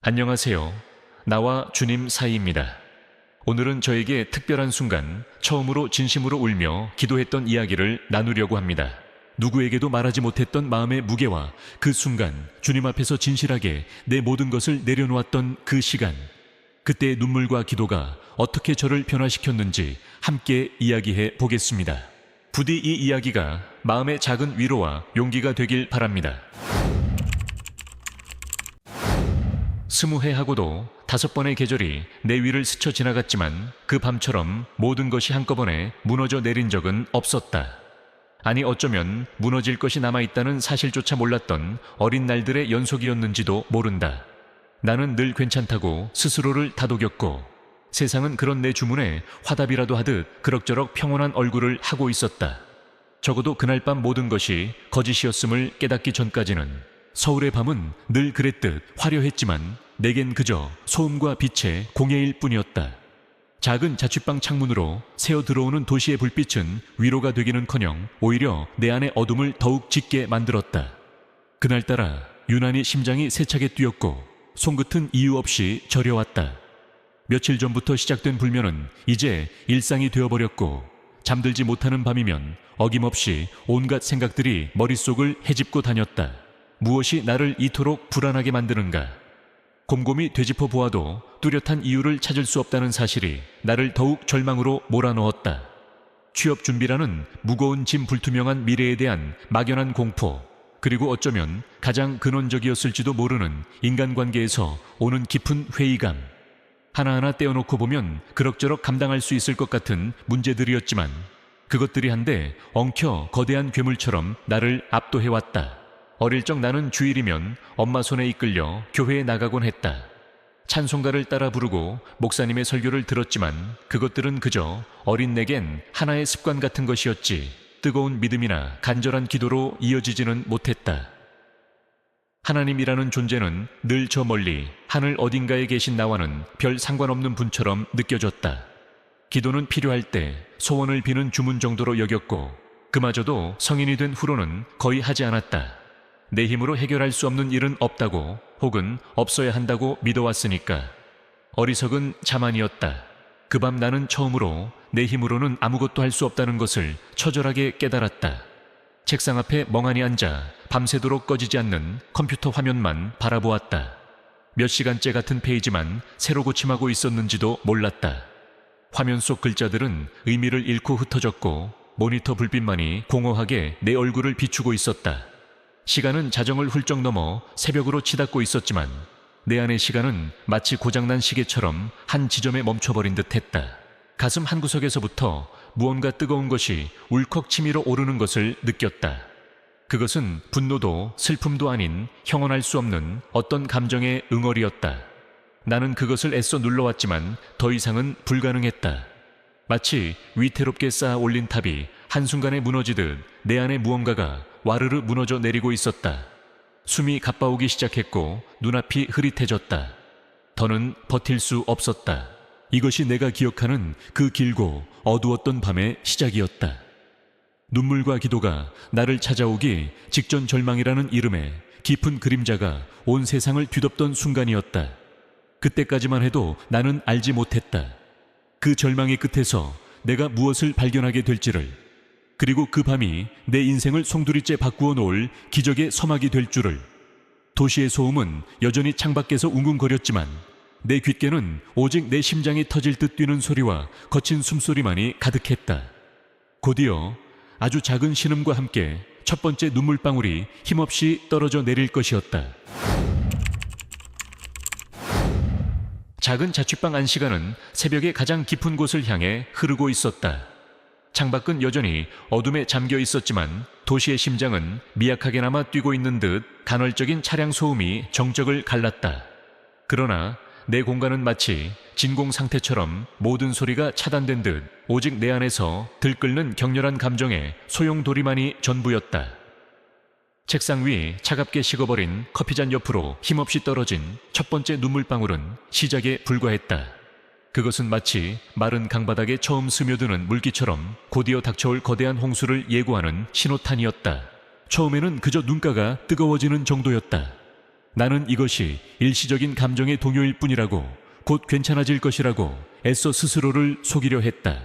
안녕하세요. 나와 주님 사이입니다. 오늘은 저에게 특별한 순간, 처음으로 진심으로 울며 기도했던 이야기를 나누려고 합니다. 누구에게도 말하지 못했던 마음의 무게와 그 순간, 주님 앞에서 진실하게 내 모든 것을 내려놓았던 그 시간, 그때의 눈물과 기도가 어떻게 저를 변화시켰는지 함께 이야기해 보겠습니다. 부디 이 이야기가 마음의 작은 위로와 용기가 되길 바랍니다. 20해하고도 5번의 계절이 내 위를 스쳐 지나갔지만 그 밤처럼 모든 것이 한꺼번에 무너져 내린 적은 없었다. 아니 어쩌면 무너질 것이 남아있다는 사실조차 몰랐던 어린 날들의 연속이었는지도 모른다. 나는 늘 괜찮다고 스스로를 다독였고 세상은 그런 내 주문에 화답이라도 하듯 그럭저럭 평온한 얼굴을 하고 있었다. 적어도 그날 밤 모든 것이 거짓이었음을 깨닫기 전까지는. 서울의 밤은 늘 그랬듯 화려했지만 내겐 그저 소음과 빛의 공해일 뿐이었다. 작은 자취방 창문으로 새어 들어오는 도시의 불빛은 위로가 되기는커녕 오히려 내 안의 어둠을 더욱 짙게 만들었다. 그날따라 유난히 심장이 세차게 뛰었고 손끝은 이유 없이 저려왔다. 며칠 전부터 시작된 불면은 이제 일상이 되어버렸고 잠들지 못하는 밤이면 어김없이 온갖 생각들이 머릿속을 헤집고 다녔다. 무엇이 나를 이토록 불안하게 만드는가? 곰곰이 되짚어 보아도 뚜렷한 이유를 찾을 수 없다는 사실이 나를 더욱 절망으로 몰아넣었다. 취업 준비라는 무거운 짐 불투명한 미래에 대한 막연한 공포, 그리고 어쩌면 가장 근원적이었을지도 모르는 인간관계에서 오는 깊은 회의감. 하나하나 떼어놓고 보면 그럭저럭 감당할 수 있을 것 같은 문제들이었지만 그것들이 한데 엉켜 거대한 괴물처럼 나를 압도해왔다. 어릴 적 나는 주일이면 엄마 손에 이끌려 교회에 나가곤 했다. 찬송가를 따라 부르고 목사님의 설교를 들었지만 그것들은 그저 어린 내겐 하나의 습관 같은 것이었지 뜨거운 믿음이나 간절한 기도로 이어지지는 못했다. 하나님이라는 존재는 늘 저 멀리 하늘 어딘가에 계신 나와는 별 상관없는 분처럼 느껴졌다. 기도는 필요할 때 소원을 비는 주문 정도로 여겼고 그마저도 성인이 된 후로는 거의 하지 않았다. 내 힘으로 해결할 수 없는 일은 없다고 혹은 없어야 한다고 믿어왔으니까. 어리석은 자만이었다. 그 밤 나는 처음으로 내 힘으로는 아무것도 할 수 없다는 것을 처절하게 깨달았다. 책상 앞에 멍하니 앉아 밤새도록 꺼지지 않는 컴퓨터 화면만 바라보았다. 몇 시간째 같은 페이지만 새로 고침하고 있었는지도 몰랐다. 화면 속 글자들은 의미를 잃고 흩어졌고 모니터 불빛만이 공허하게 내 얼굴을 비추고 있었다. 시간은 자정을 훌쩍 넘어 새벽으로 치닫고 있었지만 내 안의 시간은 마치 고장난 시계처럼 한 지점에 멈춰버린 듯 했다. 가슴 한구석에서부터 무언가 뜨거운 것이 울컥 치밀어 오르는 것을 느꼈다. 그것은 분노도 슬픔도 아닌 형언할 수 없는 어떤 감정의 응어리였다. 나는 그것을 애써 눌러왔지만 더 이상은 불가능했다. 마치 위태롭게 쌓아 올린 탑이 한순간에 무너지듯 내 안에 무언가가 와르르 무너져 내리고 있었다. 숨이 가빠오기 시작했고 눈앞이 흐릿해졌다. 더는 버틸 수 없었다. 이것이 내가 기억하는 그 길고 어두웠던 밤의 시작이었다. 눈물과 기도가 나를 찾아오기 직전 절망이라는 이름의 깊은 그림자가 온 세상을 뒤덮던 순간이었다. 그때까지만 해도 나는 알지 못했다. 그 절망의 끝에서 내가 무엇을 발견하게 될지를, 그리고 그 밤이 내 인생을 송두리째 바꾸어 놓을 기적의 서막이 될 줄을. 도시의 소음은 여전히 창밖에서 웅웅거렸지만 내 귓께는 오직 내 심장이 터질 듯 뛰는 소리와 거친 숨소리만이 가득했다. 곧이어 아주 작은 신음과 함께 첫 번째 눈물방울이 힘없이 떨어져 내릴 것이었다. 작은 자취방 안시가는 새벽의 가장 깊은 곳을 향해 흐르고 있었다. 창밖은 여전히 어둠에 잠겨 있었지만 도시의 심장은 미약하게나마 뛰고 있는 듯 간헐적인 차량 소음이 정적을 갈랐다. 그러나 내 공간은 마치 진공 상태처럼 모든 소리가 차단된 듯 오직 내 안에서 들끓는 격렬한 감정의 소용돌이만이 전부였다. 책상 위 차갑게 식어버린 커피잔 옆으로 힘없이 떨어진 첫 번째 눈물방울은 시작에 불과했다. 그것은 마치 마른 강바닥에 처음 스며드는 물기처럼 곧이어 닥쳐올 거대한 홍수를 예고하는 신호탄이었다. 처음에는 그저 눈가가 뜨거워지는 정도였다. 나는 이것이 일시적인 감정의 동요일 뿐이라고, 곧 괜찮아질 것이라고 애써 스스로를 속이려 했다.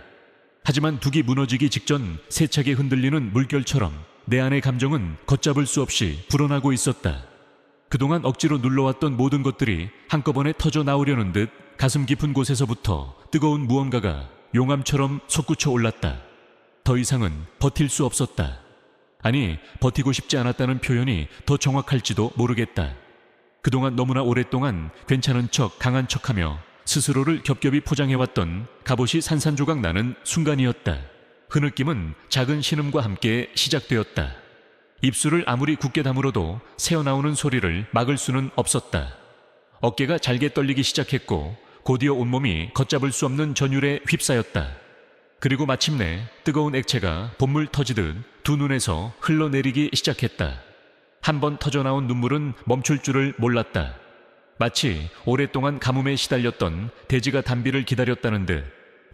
하지만 둑이 무너지기 직전 세차게 흔들리는 물결처럼 내 안의 감정은 걷잡을 수 없이 불어나고 있었다. 그동안 억지로 눌러왔던 모든 것들이 한꺼번에 터져 나오려는 듯 가슴 깊은 곳에서부터 뜨거운 무언가가 용암처럼 솟구쳐 올랐다. 더 이상은 버틸 수 없었다. 아니, 버티고 싶지 않았다는 표현이 더 정확할지도 모르겠다. 그동안 너무나 오랫동안 괜찮은 척, 강한 척하며 스스로를 겹겹이 포장해왔던 갑옷이 산산조각 나는 순간이었다. 흐느낌은 작은 신음과 함께 시작되었다. 입술을 아무리 굳게 다물어도 새어나오는 소리를 막을 수는 없었다. 어깨가 잘게 떨리기 시작했고 곧이어 온몸이 걷잡을 수 없는 전율에 휩싸였다. 그리고 마침내 뜨거운 액체가 봇물 터지듯 두 눈에서 흘러내리기 시작했다. 한 번 터져나온 눈물은 멈출 줄을 몰랐다. 마치 오랫동안 가뭄에 시달렸던 돼지가 단비를 기다렸다는 듯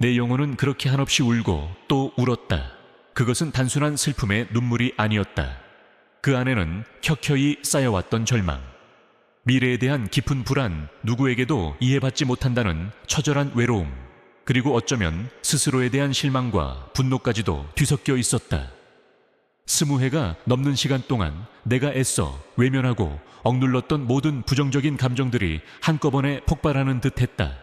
내 영혼은 그렇게 한없이 울고 또 울었다. 그것은 단순한 슬픔의 눈물이 아니었다. 그 안에는 켜켜이 쌓여왔던 절망, 미래에 대한 깊은 불안, 누구에게도 이해받지 못한다는 처절한 외로움, 그리고 어쩌면 스스로에 대한 실망과 분노까지도 뒤섞여 있었다. 20회가 넘는 시간 동안 내가 애써 외면하고 억눌렀던 모든 부정적인 감정들이 한꺼번에 폭발하는 듯 했다.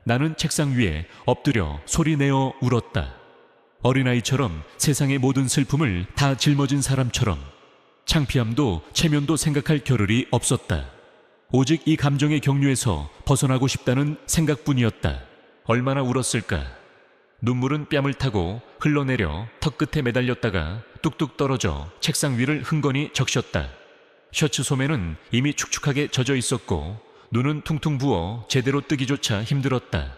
나는 책상 위에 엎드려 소리내어 울었다. 어린아이처럼 세상의 모든 슬픔을 다 짊어진 사람처럼. 창피함도 체면도 생각할 겨를이 없었다. 오직 이 감정의 경류에서 벗어나고 싶다는 생각뿐이었다. 얼마나 울었을까. 눈물은 뺨을 타고 흘러내려 턱끝에 매달렸다가 뚝뚝 떨어져 책상 위를 흥건히 적셨다. 셔츠 소매는 이미 축축하게 젖어 있었고 눈은 퉁퉁 부어 제대로 뜨기조차 힘들었다.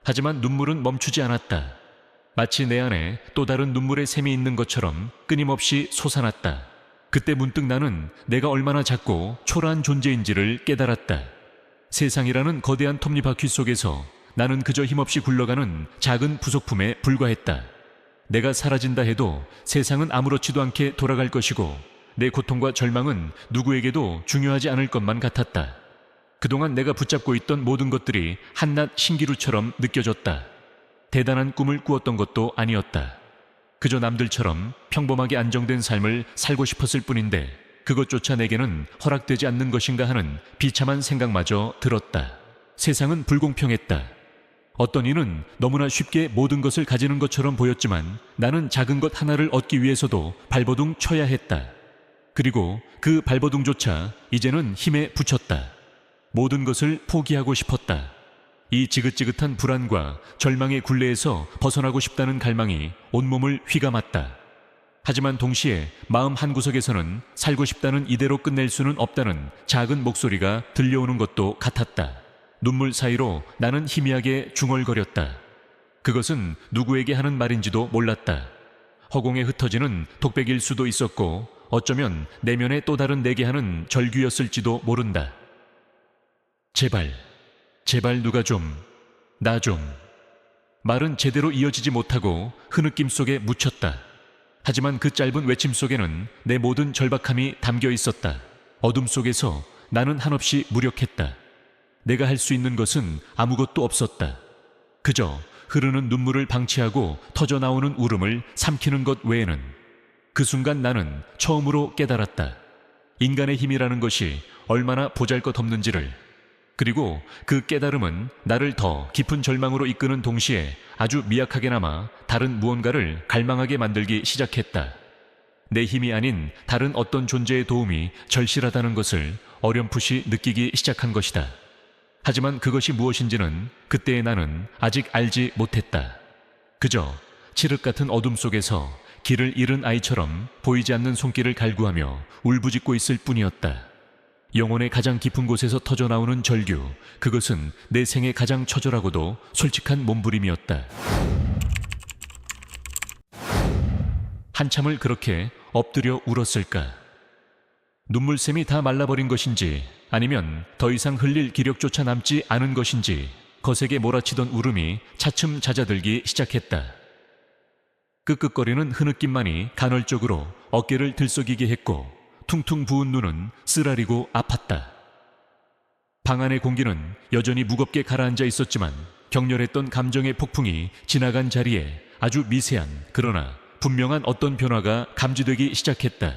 하지만 눈물은 멈추지 않았다. 마치 내 안에 또 다른 눈물의 샘이 있는 것처럼 끊임없이 솟아났다. 그때 문득 나는 내가 얼마나 작고 초라한 존재인지를 깨달았다. 세상이라는 거대한 톱니바퀴 속에서 나는 그저 힘없이 굴러가는 작은 부속품에 불과했다. 내가 사라진다 해도 세상은 아무렇지도 않게 돌아갈 것이고 내 고통과 절망은 누구에게도 중요하지 않을 것만 같았다. 그동안 내가 붙잡고 있던 모든 것들이 한낱 신기루처럼 느껴졌다. 대단한 꿈을 꾸었던 것도 아니었다. 그저 남들처럼 평범하게 안정된 삶을 살고 싶었을 뿐인데 그것조차 내게는 허락되지 않는 것인가 하는 비참한 생각마저 들었다. 세상은 불공평했다. 어떤 이는 너무나 쉽게 모든 것을 가지는 것처럼 보였지만 나는 작은 것 하나를 얻기 위해서도 발버둥 쳐야 했다. 그리고 그 발버둥조차 이제는 힘에 부쳤다. 모든 것을 포기하고 싶었다. 이 지긋지긋한 불안과 절망의 굴레에서 벗어나고 싶다는 갈망이 온몸을 휘감았다. 하지만 동시에 마음 한구석에서는 살고 싶다는 이대로 끝낼 수는 없다는 작은 목소리가 들려오는 것도 같았다. 눈물 사이로 나는 희미하게 중얼거렸다. 그것은 누구에게 하는 말인지도 몰랐다. 허공에 흩어지는 독백일 수도 있었고 어쩌면 내면의 또 다른 내게 하는 절규였을지도 모른다. 제발, 제발 누가 좀, 나 좀. 말은 제대로 이어지지 못하고 흐느낌 속에 묻혔다. 하지만 그 짧은 외침 속에는 내 모든 절박함이 담겨 있었다. 어둠 속에서 나는 한없이 무력했다. 내가 할 수 있는 것은 아무것도 없었다. 그저 흐르는 눈물을 방치하고 터져나오는 울음을 삼키는 것 외에는. 그 순간 나는 처음으로 깨달았다. 인간의 힘이라는 것이 얼마나 보잘것없는지를. 그리고 그 깨달음은 나를 더 깊은 절망으로 이끄는 동시에 아주 미약하게나마 다른 무언가를 갈망하게 만들기 시작했다. 내 힘이 아닌 다른 어떤 존재의 도움이 절실하다는 것을 어렴풋이 느끼기 시작한 것이다. 하지만 그것이 무엇인지는 그때의 나는 아직 알지 못했다. 그저 칠흑 같은 어둠 속에서 길을 잃은 아이처럼 보이지 않는 손길을 갈구하며 울부짖고 있을 뿐이었다. 영혼의 가장 깊은 곳에서 터져나오는 절규, 그것은 내 생의 가장 처절하고도 솔직한 몸부림이었다. 한참을 그렇게 엎드려 울었을까? 눈물샘이 다 말라버린 것인지 아니면 더 이상 흘릴 기력조차 남지 않은 것인지 거세게 몰아치던 울음이 차츰 잦아들기 시작했다. 끄끄거리는 흐느낌만이 간헐적으로 어깨를 들썩이게 했고 퉁퉁 부은 눈은 쓰라리고 아팠다. 방 안의 공기는 여전히 무겁게 가라앉아 있었지만 격렬했던 감정의 폭풍이 지나간 자리에 아주 미세한 그러나 분명한 어떤 변화가 감지되기 시작했다.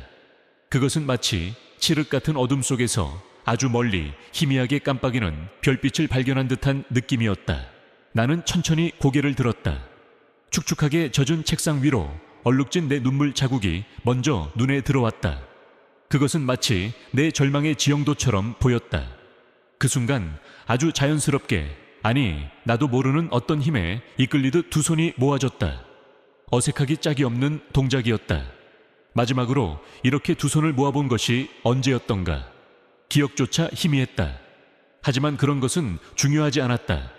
그것은 마치 칠흑 같은 어둠 속에서 아주 멀리 희미하게 깜빡이는 별빛을 발견한 듯한 느낌이었다. 나는 천천히 고개를 들었다. 축축하게 젖은 책상 위로 얼룩진 내 눈물 자국이 먼저 눈에 들어왔다. 그것은 마치 내 절망의 지형도처럼 보였다. 그 순간 아주 자연스럽게, 아니 나도 모르는 어떤 힘에 이끌리듯 두 손이 모아졌다. 어색하기 짝이 없는 동작이었다. 마지막으로 이렇게 두 손을 모아본 것이 언제였던가. 기억조차 희미했다. 하지만 그런 것은 중요하지 않았다.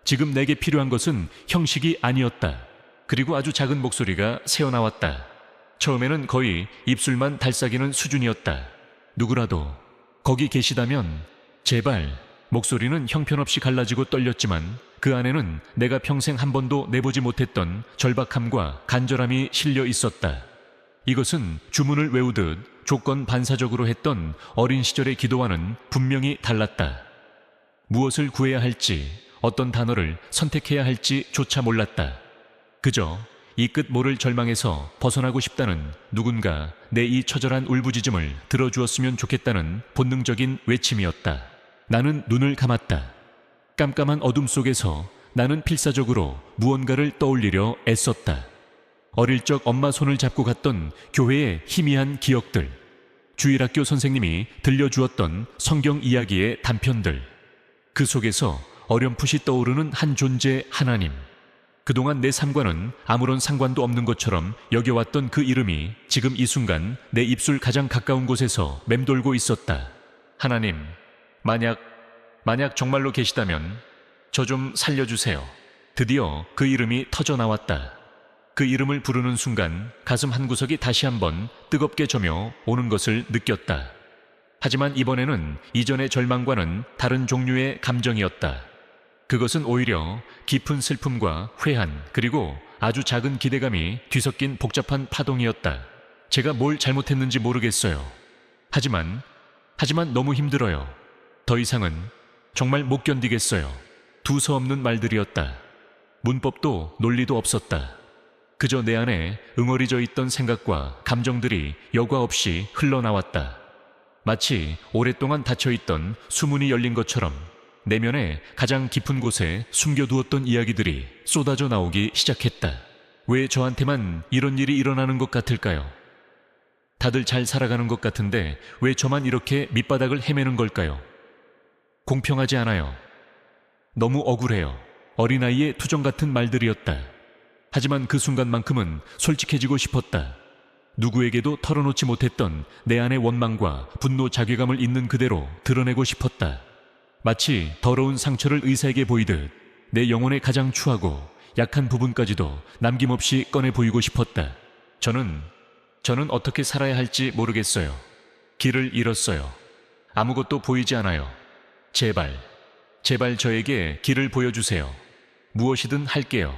지금 내게 필요한 것은 형식이 아니었다. 그리고 아주 작은 목소리가 새어나왔다. 처음에는 거의 입술만 달싹이는 수준이었다. 누구라도 거기 계시다면 제발. 목소리는 형편없이 갈라지고 떨렸지만 그 안에는 내가 평생 한 번도 내보지 못했던 절박함과 간절함이 실려 있었다. 이것은 주문을 외우듯 조건 반사적으로 했던 어린 시절의 기도와는 분명히 달랐다. 무엇을 구해야 할지, 어떤 단어를 선택해야 할지조차 몰랐다. 그저 이 끝 모를 절망에서 벗어나고 싶다는 누군가 내 이 처절한 울부짖음을 들어주었으면 좋겠다는 본능적인 외침이었다. 나는 눈을 감았다. 깜깜한 어둠 속에서 나는 필사적으로 무언가를 떠올리려 애썼다. 어릴 적 엄마 손을 잡고 갔던 교회의 희미한 기억들, 주일학교 선생님이 들려주었던 성경 이야기의 단편들, 그 속에서 어렴풋이 떠오르는 한 존재 하나님. 그동안 내 삶과는 아무런 상관도 없는 것처럼 여겨왔던 그 이름이 지금 이 순간 내 입술 가장 가까운 곳에서 맴돌고 있었다. 하나님, 만약 정말로 계시다면 저 좀 살려주세요. 드디어 그 이름이 터져 나왔다. 그 이름을 부르는 순간 가슴 한구석이 다시 한번 뜨겁게 저며 오는 것을 느꼈다. 하지만 이번에는 이전의 절망과는 다른 종류의 감정이었다. 그것은 오히려 깊은 슬픔과 회한, 그리고 아주 작은 기대감이 뒤섞인 복잡한 파동이었다. 제가 뭘 잘못했는지 모르겠어요. 하지만 너무 힘들어요. 더 이상은 정말 못 견디겠어요. 두서없는 말들이었다. 문법도 논리도 없었다. 그저 내 안에 응어리져 있던 생각과 감정들이 여과 없이 흘러나왔다. 마치 오랫동안 닫혀있던 수문이 열린 것처럼 내면의 가장 깊은 곳에 숨겨두었던 이야기들이 쏟아져 나오기 시작했다. 왜 저한테만 이런 일이 일어나는 것 같을까요? 다들 잘 살아가는 것 같은데 왜 저만 이렇게 밑바닥을 헤매는 걸까요? 공평하지 않아요. 너무 억울해요. 어린아이의 투정 같은 말들이었다. 하지만 그 순간만큼은 솔직해지고 싶었다. 누구에게도 털어놓지 못했던 내 안의 원망과 분노, 자괴감을 있는 그대로 드러내고 싶었다. 마치 더러운 상처를 의사에게 보이듯 내 영혼의 가장 추하고 약한 부분까지도 남김없이 꺼내 보이고 싶었다. 저는 어떻게 살아야 할지 모르겠어요. 길을 잃었어요. 아무것도 보이지 않아요. 제발 저에게 길을 보여주세요. 무엇이든 할게요.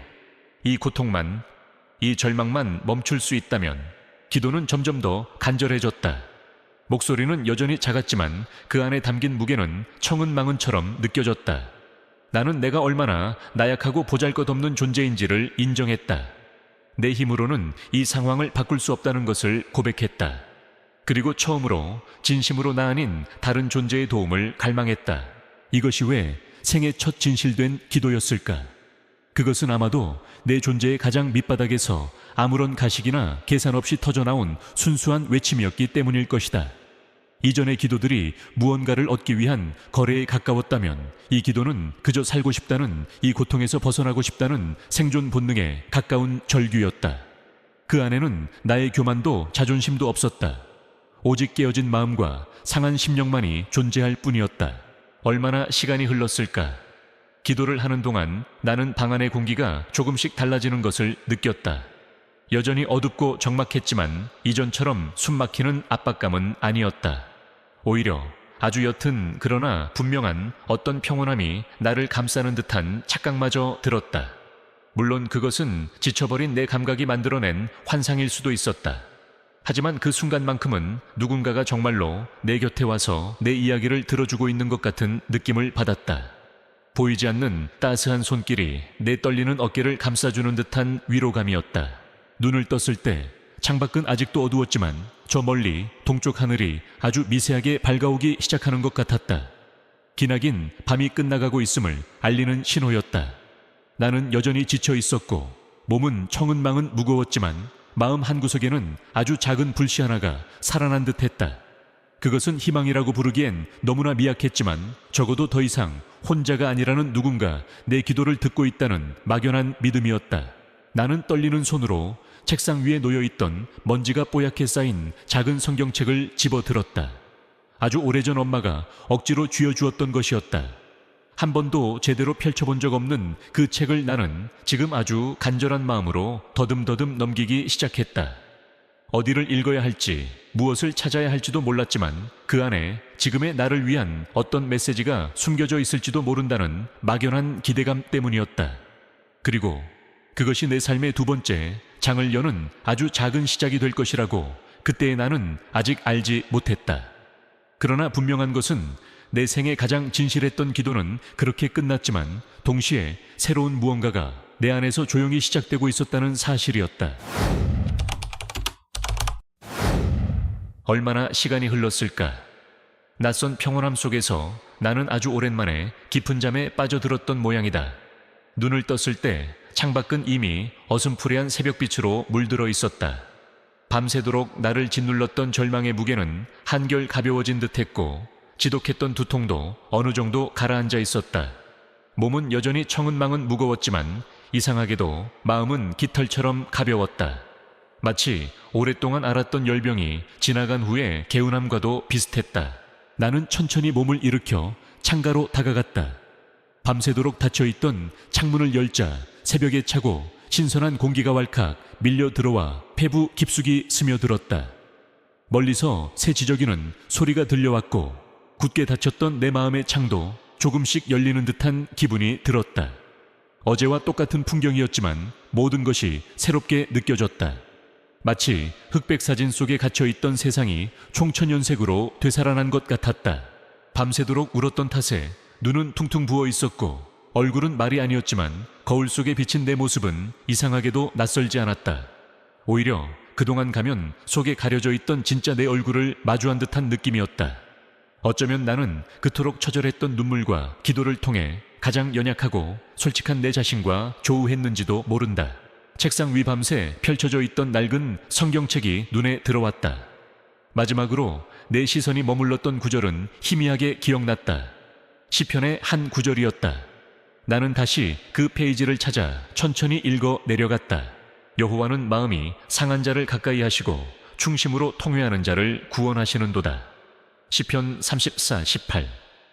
이 고통만, 이 절망만 멈출 수 있다면. 기도는 점점 더 간절해졌다. 목소리는 여전히 작았지만 그 안에 담긴 무게는 청은망은처럼 느껴졌다. 나는 내가 얼마나 나약하고 보잘것없는 존재인지를 인정했다. 내 힘으로는 이 상황을 바꿀 수 없다는 것을 고백했다. 그리고 처음으로 진심으로 나 아닌 다른 존재의 도움을 갈망했다. 이것이 왜 생애 첫 진실된 기도였을까? 그것은 아마도 내 존재의 가장 밑바닥에서 아무런 가식이나 계산 없이 터져나온 순수한 외침이었기 때문일 것이다. 이전의 기도들이 무언가를 얻기 위한 거래에 가까웠다면 이 기도는 그저 살고 싶다는, 이 고통에서 벗어나고 싶다는 생존 본능에 가까운 절규였다. 그 안에는 나의 교만도 자존심도 없었다. 오직 깨어진 마음과 상한 심령만이 존재할 뿐이었다. 얼마나 시간이 흘렀을까? 기도를 하는 동안 나는 방 안의 공기가 조금씩 달라지는 것을 느꼈다. 여전히 어둡고 적막했지만 이전처럼 숨막히는 압박감은 아니었다. 오히려 아주 옅은 그러나 분명한 어떤 평온함이 나를 감싸는 듯한 착각마저 들었다. 물론 그것은 지쳐버린 내 감각이 만들어낸 환상일 수도 있었다. 하지만 그 순간만큼은 누군가가 정말로 내 곁에 와서 내 이야기를 들어주고 있는 것 같은 느낌을 받았다. 보이지 않는 따스한 손길이 내 떨리는 어깨를 감싸주는 듯한 위로감이었다. 눈을 떴을 때 창밖은 아직도 어두웠지만 저 멀리 동쪽 하늘이 아주 미세하게 밝아오기 시작하는 것 같았다. 기나긴 밤이 끝나가고 있음을 알리는 신호였다. 나는 여전히 지쳐 있었고 몸은 청은망은 무거웠지만 마음 한구석에는 아주 작은 불씨 하나가 살아난 듯했다. 그것은 희망이라고 부르기엔 너무나 미약했지만 적어도 더 이상 혼자가 아니라는 누군가 내 기도를 듣고 있다는 막연한 믿음이었다. 나는 떨리는 손으로 책상 위에 놓여있던 먼지가 뽀얗게 쌓인 작은 성경책을 집어들었다. 아주 오래전 엄마가 억지로 쥐어주었던 것이었다. 한 번도 제대로 펼쳐본 적 없는 그 책을 나는 지금 아주 간절한 마음으로 더듬더듬 넘기기 시작했다. 어디를 읽어야 할지, 무엇을 찾아야 할지도 몰랐지만 그 안에 지금의 나를 위한 어떤 메시지가 숨겨져 있을지도 모른다는 막연한 기대감 때문이었다. 그리고 그것이 내 삶의 두 번째 장을 여는 아주 작은 시작이 될 것이라고 그때의 나는 아직 알지 못했다. 그러나 분명한 것은 내 생에 가장 진실했던 기도는 그렇게 끝났지만 동시에 새로운 무언가가 내 안에서 조용히 시작되고 있었다는 사실이었다. 얼마나 시간이 흘렀을까? 낯선 평온함 속에서 나는 아주 오랜만에 깊은 잠에 빠져들었던 모양이다. 눈을 떴을 때 창밖은 이미 어슴푸레한 새벽빛으로 물들어 있었다. 밤새도록 나를 짓눌렀던 절망의 무게는 한결 가벼워진 듯했고 지독했던 두통도 어느 정도 가라앉아 있었다. 몸은 여전히 청은망은 무거웠지만 이상하게도 마음은 깃털처럼 가벼웠다. 마치 오랫동안 앓았던 열병이 지나간 후의 개운함과도 비슷했다. 나는 천천히 몸을 일으켜 창가로 다가갔다. 밤새도록 닫혀있던 창문을 열자 새벽에 차고 신선한 공기가 왈칵 밀려 들어와 폐부 깊숙이 스며들었다. 멀리서 새 지저귀는 소리가 들려왔고 굳게 닫혔던 내 마음의 창도 조금씩 열리는 듯한 기분이 들었다. 어제와 똑같은 풍경이었지만 모든 것이 새롭게 느껴졌다. 마치 흑백 사진 속에 갇혀있던 세상이 총천연색으로 되살아난 것 같았다. 밤새도록 울었던 탓에 눈은 퉁퉁 부어 있었고 얼굴은 말이 아니었지만 거울 속에 비친 내 모습은 이상하게도 낯설지 않았다. 오히려 그동안 가면 속에 가려져 있던 진짜 내 얼굴을 마주한 듯한 느낌이었다. 어쩌면 나는 그토록 처절했던 눈물과 기도를 통해 가장 연약하고 솔직한 내 자신과 조우했는지도 모른다. 책상 위 밤새 펼쳐져 있던 낡은 성경책이 눈에 들어왔다. 마지막으로 내 시선이 머물렀던 구절은 희미하게 기억났다. 시편의 한 구절이었다. 나는 다시 그 페이지를 찾아 천천히 읽어 내려갔다. 여호와는 마음이 상한 자를 가까이 하시고 충심으로 통회하는 자를 구원하시는도다. 시편 34:18.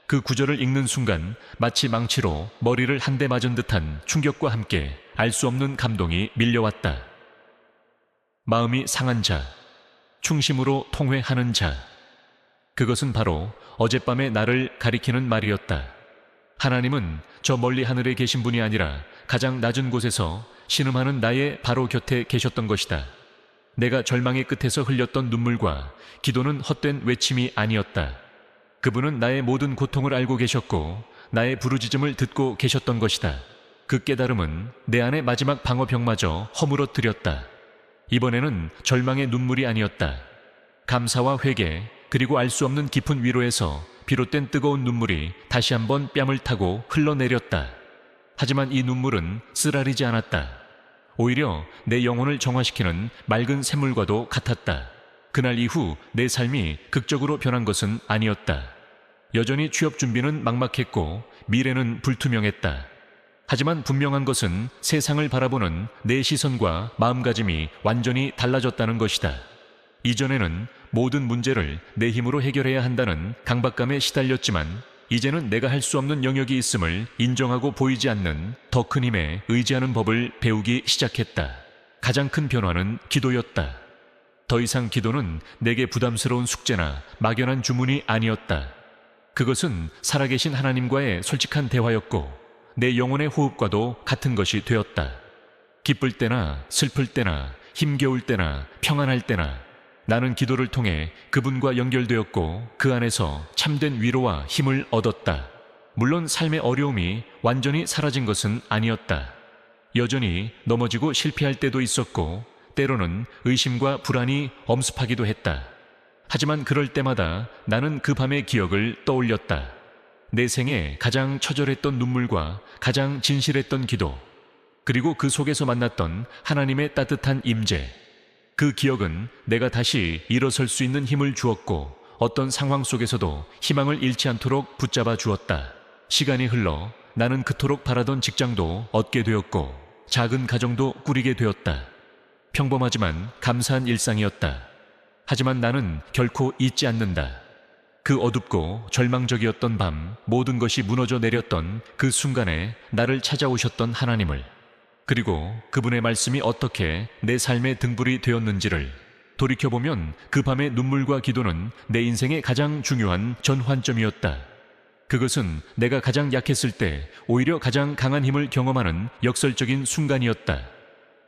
그 구절을 읽는 순간 마치 망치로 머리를 한 대 맞은 듯한 충격과 함께 알 수 없는 감동이 밀려왔다. 마음이 상한 자, 충심으로 통회하는 자. 그것은 바로 어젯밤의 나를 가리키는 말이었다. 하나님은 저 멀리 하늘에 계신 분이 아니라 가장 낮은 곳에서 신음하는 나의 바로 곁에 계셨던 것이다. 내가 절망의 끝에서 흘렸던 눈물과 기도는 헛된 외침이 아니었다. 그분은 나의 모든 고통을 알고 계셨고 나의 부르짖음을 듣고 계셨던 것이다. 그 깨달음은 내 안의 마지막 방어벽마저 허물어뜨렸다. 이번에는 절망의 눈물이 아니었다. 감사와 회개 그리고 알 수 없는 깊은 위로에서 비롯된 뜨거운 눈물이 다시 한번 뺨을 타고 흘러내렸다. 하지만 이 눈물은 쓰라리지 않았다. 오히려 내 영혼을 정화시키는 맑은 샘물과도 같았다. 그날 이후 내 삶이 극적으로 변한 것은 아니었다. 여전히 취업 준비는 막막했고 미래는 불투명했다. 하지만 분명한 것은 세상을 바라보는 내 시선과 마음가짐이 완전히 달라졌다는 것이다. 이전에는 모든 문제를 내 힘으로 해결해야 한다는 강박감에 시달렸지만 이제는 내가 할 수 없는 영역이 있음을 인정하고 보이지 않는 더 큰 힘에 의지하는 법을 배우기 시작했다. 가장 큰 변화는 기도였다. 더 이상 기도는 내게 부담스러운 숙제나 막연한 주문이 아니었다. 그것은 살아계신 하나님과의 솔직한 대화였고 내 영혼의 호흡과도 같은 것이 되었다. 기쁠 때나 슬플 때나 힘겨울 때나 평안할 때나 나는 기도를 통해 그분과 연결되었고 그 안에서 참된 위로와 힘을 얻었다. 물론 삶의 어려움이 완전히 사라진 것은 아니었다. 여전히 넘어지고 실패할 때도 있었고 때로는 의심과 불안이 엄습하기도 했다. 하지만 그럴 때마다 나는 그 밤의 기억을 떠올렸다. 내 생에 가장 처절했던 눈물과 가장 진실했던 기도, 그리고 그 속에서 만났던 하나님의 따뜻한 임재. 그 기억은 내가 다시 일어설 수 있는 힘을 주었고 어떤 상황 속에서도 희망을 잃지 않도록 붙잡아 주었다. 시간이 흘러 나는 그토록 바라던 직장도 얻게 되었고 작은 가정도 꾸리게 되었다. 평범하지만 감사한 일상이었다. 하지만 나는 결코 잊지 않는다. 그 어둡고 절망적이었던 밤, 모든 것이 무너져 내렸던 그 순간에 나를 찾아오셨던 하나님을, 그리고 그분의 말씀이 어떻게 내 삶의 등불이 되었는지를 돌이켜보면 그 밤의 눈물과 기도는 내 인생의 가장 중요한 전환점이었다. 그것은 내가 가장 약했을 때 오히려 가장 강한 힘을 경험하는 역설적인 순간이었다.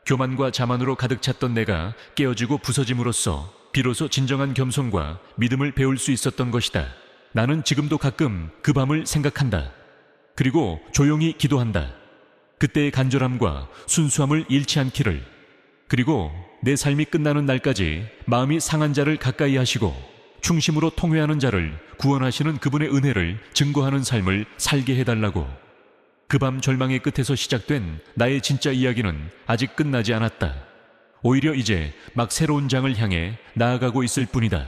교만과 자만으로 가득 찼던 내가 깨어지고 부서짐으로써 비로소 진정한 겸손과 믿음을 배울 수 있었던 것이다. 나는 지금도 가끔 그 밤을 생각한다. 그리고 조용히 기도한다. 그때의 간절함과 순수함을 잃지 않기를. 그리고 내 삶이 끝나는 날까지 마음이 상한 자를 가까이 하시고 충심으로 통회하는 자를 구원하시는 그분의 은혜를 증거하는 삶을 살게 해달라고. 그 밤 절망의 끝에서 시작된 나의 진짜 이야기는 아직 끝나지 않았다. 오히려 이제 막 새로운 장을 향해 나아가고 있을 뿐이다.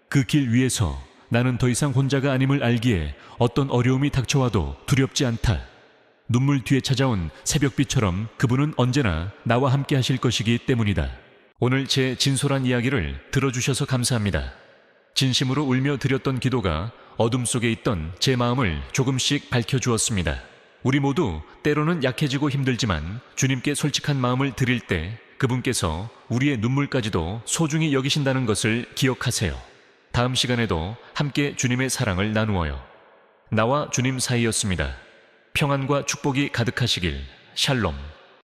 그 길 위에서 나는 더 이상 혼자가 아님을 알기에 어떤 어려움이 닥쳐와도 두렵지 않다. 눈물 뒤에 찾아온 새벽빛처럼 그분은 언제나 나와 함께 하실 것이기 때문이다. 오늘 제 진솔한 이야기를 들어주셔서 감사합니다. 진심으로 울며 드렸던 기도가 어둠 속에 있던 제 마음을 조금씩 밝혀주었습니다. 우리 모두 때로는 약해지고 힘들지만 주님께 솔직한 마음을 드릴 때 그분께서 우리의 눈물까지도 소중히 여기신다는 것을 기억하세요. 다음 시간에도 함께 주님의 사랑을 나누어요. 나와 주님 사이였습니다. 평안과 축복이 가득하시길. 샬롬.